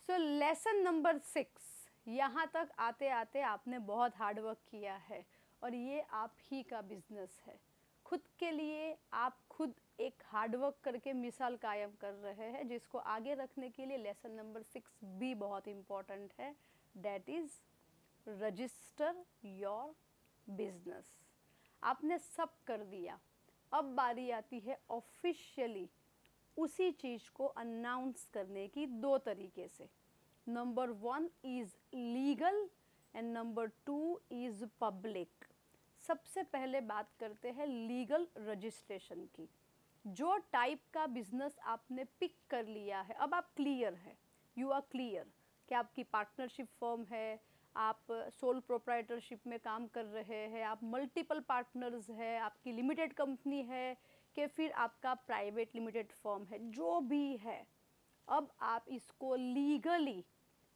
So lesson number 6, यहाँ तक आते आते आपने बहुत हार्ड वर्क किया है और ये आप ही का बिजनेस है। खुद के लिए आप खुद एक हार्ड वर्क करके मिसाल कायम कर रहे हैं, जिसको आगे रखने के लिए लेसन नंबर 6 भी बहुत इम्पॉर्टेंट है, that is register your business. आपने सब कर दिया, अब बारी आती है ऑफिशियली उसी चीज़ को अनाउंस करने की। दो तरीके से, number 1 is legal and number 2 is public. सबसे पहले बात करते हैं लीगल रजिस्ट्रेशन की। जो टाइप का बिजनेस आपने पिक कर लिया है, अब आप क्लियर है, यू आर क्लियर कि आपकी पार्टनरशिप फर्म है, आप सोल प्रोप्राइटरशिप में काम कर रहे हैं, आप मल्टीपल पार्टनर्स है, आपकी लिमिटेड कंपनी है कि फिर आपका प्राइवेट लिमिटेड फर्म है, जो भी है, अब आप इसको लीगली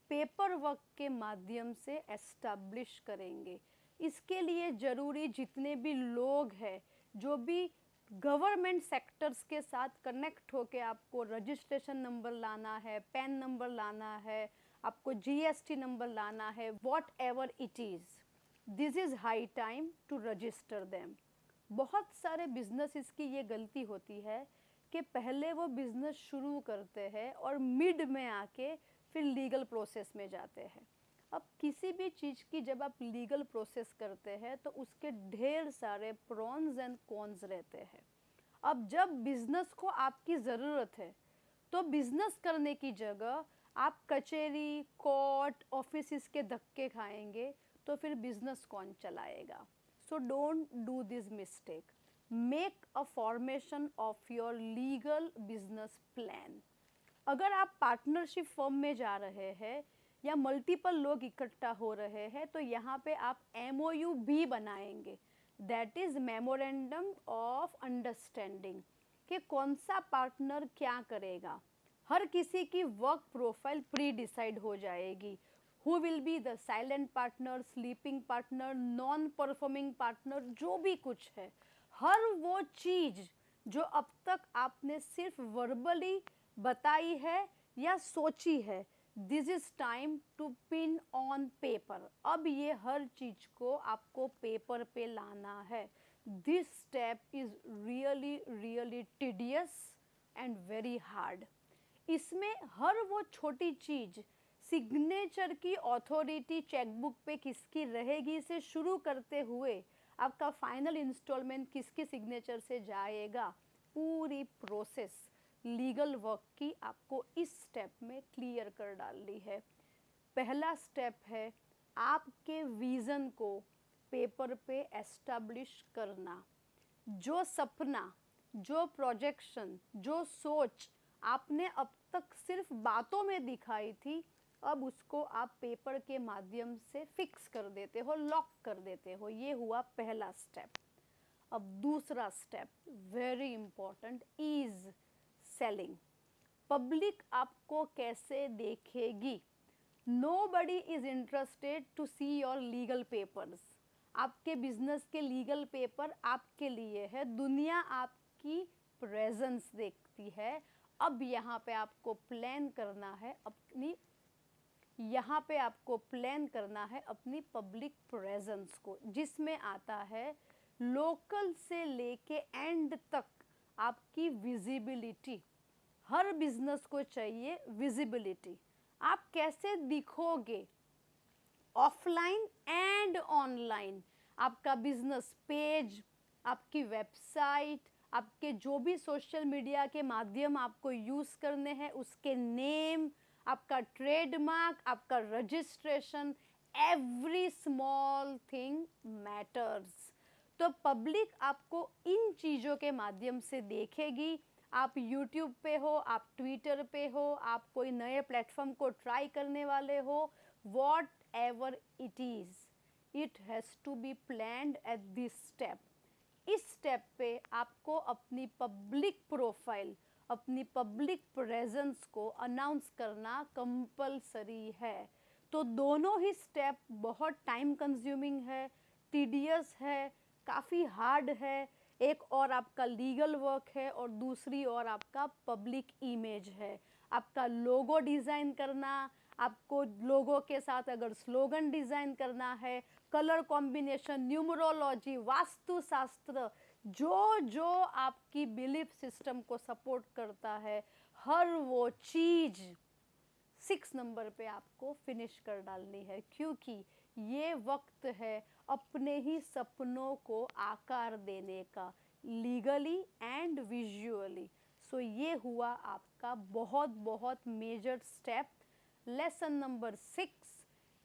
पेपर वर्क के माध्यम से एस्टैब्लिश करेंगे। इसके लिए ज़रूरी जितने भी लोग हैं, जो भी गवर्नमेंट सेक्टर्स के साथ कनेक्ट होके आपको रजिस्ट्रेशन नंबर लाना है, पैन नंबर लाना है, आपको जीएसटी नंबर लाना है, whatever it is, this is high time to register them. बहुत सारे बिजनेसेस की ये गलती होती है कि पहले वो बिज़नेस शुरू करते हैं और मिड में आके फिर लीगल प्रोसेस में जाते हैं। अब किसी भी चीज़ की जब आप लीगल प्रोसेस करते हैं तो उसके ढेर सारे प्रॉन्स एंड कॉन्स रहते हैं। अब जब बिज़नेस को आपकी ज़रूरत है तो बिज़नेस करने की जगह आप कचहरी, कोर्ट, ऑफिस के धक्के खाएंगे तो फिर बिज़नेस कौन चलाएगा? So don't do this mistake. Make a formation of your legal business plan. अगर आप पार्टनरशिप फर्म में जा रहे हैं या मल्टीपल लोग इकट्ठा हो रहे हैं तो यहाँ पे आप एमओयू भी बनाएंगे, that is memorandum of understanding, कि कौन सा पार्टनर क्या करेगा। हर किसी की वर्क प्रोफाइल प्री डिसाइड हो जाएगी, who will be the silent partner, sleeping partner, non performing partner, जो भी कुछ है, हर वो चीज़ जो अब तक आपने सिर्फ वर्बली बताई है या सोची है, this is time to pin on paper. अब ये हर चीज को आपको पेपर पे लाना है। This step is really really tedious and very hard. इसमें हर वो छोटी चीज, सिग्नेचर की अथॉरिटी चेकबुक पे किसकी रहेगी से शुरू करते हुए आपका फाइनल इंस्टॉलमेंट किसके सिग्नेचर से जाएगा, पूरी प्रोसेस लीगल वर्क की आपको इस स्टेप में क्लियर कर डालनी है। पहला स्टेप है आपके विज़न को पेपर पे एस्टैब्लिश करना। जो सपना, जो प्रोजेक्शन, जो सोच आपने अब तक सिर्फ बातों में दिखाई थी, अब उसको आप पेपर के माध्यम से फिक्स कर देते हो, लॉक कर देते हो। ये हुआ पहला स्टेप। अब दूसरा step very important is selling. Public आपको कैसे देखेगी? Nobody is interested to see your legal papers. आपके बिजनेस के लीगल पेपर आपके लिए है, दुनिया आपकी प्रेजेंस देखती है। अब यहाँ पे आपको प्लान करना है अपनी, यहाँ पे आपको प्लान करना है अपनी पब्लिक प्रेजेंस को, जिसमें आता है लोकल से लेके एंड तक आपकी विजिबिलिटी। हर बिजनेस को चाहिए विजिबिलिटी। आप कैसे दिखोगे ऑफलाइन एंड ऑनलाइन, आपका बिजनेस पेज, आपकी वेबसाइट, आपके जो भी सोशल मीडिया के माध्यम आपको यूज़ करने हैं, उसके नेम, आपका ट्रेडमार्क, आपका registration, every small thing matters. तो पब्लिक आपको इन चीज़ों के माध्यम से देखेगी। आप यूट्यूब पे हो, आप ट्विटर पे हो, आप कोई नए प्लेटफॉर्म को ट्राई करने वाले हो, whatever it is, it has to be planned at this step. इस स्टेप पे आपको अपनी पब्लिक प्रोफाइल, अपनी पब्लिक प्रेजेंस को अनाउंस करना कंपलसरी है। तो दोनों ही स्टेप बहुत टाइम कंज्यूमिंग है, टीडियस है, काफ़ी हार्ड है। एक और आपका लीगल वर्क है और दूसरी और आपका पब्लिक इमेज है। आपका लोगो डिज़ाइन करना, आपको लोगो के साथ अगर स्लोगन डिज़ाइन करना है, कलर कॉम्बिनेशन, न्यूमरोलॉजी, वास्तुशास्त्र, जो जो आपकी बिलीफ सिस्टम को सपोर्ट करता है, हर वो चीज़ 6 नंबर पे आपको फिनिश कर डालनी है, क्योंकि ये वक्त है अपने ही सपनों को आकार देने का, लीगली एंड विजुअली। सो ये हुआ आपका बहुत बहुत मेजर स्टेप, लेसन नंबर 6।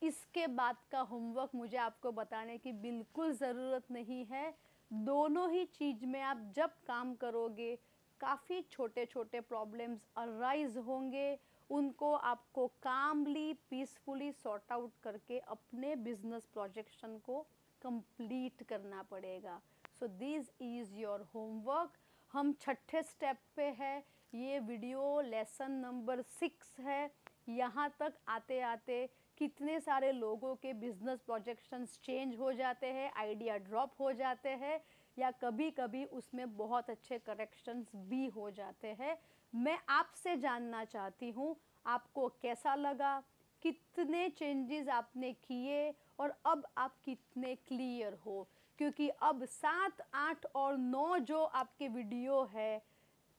इसके बाद का होमवर्क मुझे आपको बताने की बिल्कुल ज़रूरत नहीं है। दोनों ही चीज़ में आप जब काम करोगे, काफ़ी छोटे छोटे प्रॉब्लम्स अराइज होंगे, उनको आपको कामली पीसफुली सॉर्ट आउट करके अपने बिजनेस प्रोजेक्शन को कंप्लीट करना पड़ेगा। So this is your homework. हम छठे स्टेप पे है, ये वीडियो लेसन नंबर 6 है। यहाँ तक आते आते कितने सारे लोगों के बिजनेस प्रोजेक्शंस चेंज हो जाते हैं, आइडिया ड्रॉप हो जाते हैं, या कभी कभी उसमें बहुत अच्छे करेक्शंस भी हो जाते हैं। मैं आपसे जानना चाहती हूँ आपको कैसा लगा, कितने चेंजेस आपने किए, और अब आप कितने क्लियर हो, क्योंकि अब 7, 8 और 9 जो आपके वीडियो है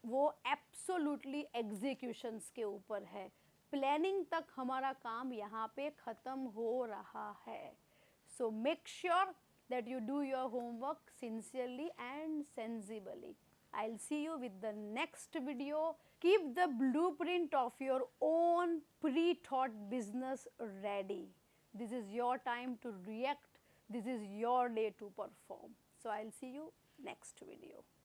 वो एब्सोल्युटली एग्जीक्यूशंस के ऊपर है। प्लानिंग तक हमारा काम यहाँ पे ख़त्म हो रहा है। So make sure that you do your homework sincerely and sensibly. I'll see you with the next video. Keep the blueprint of your own pre-thought business ready. This is your time to react. This is your day to perform. So I'll see you next video.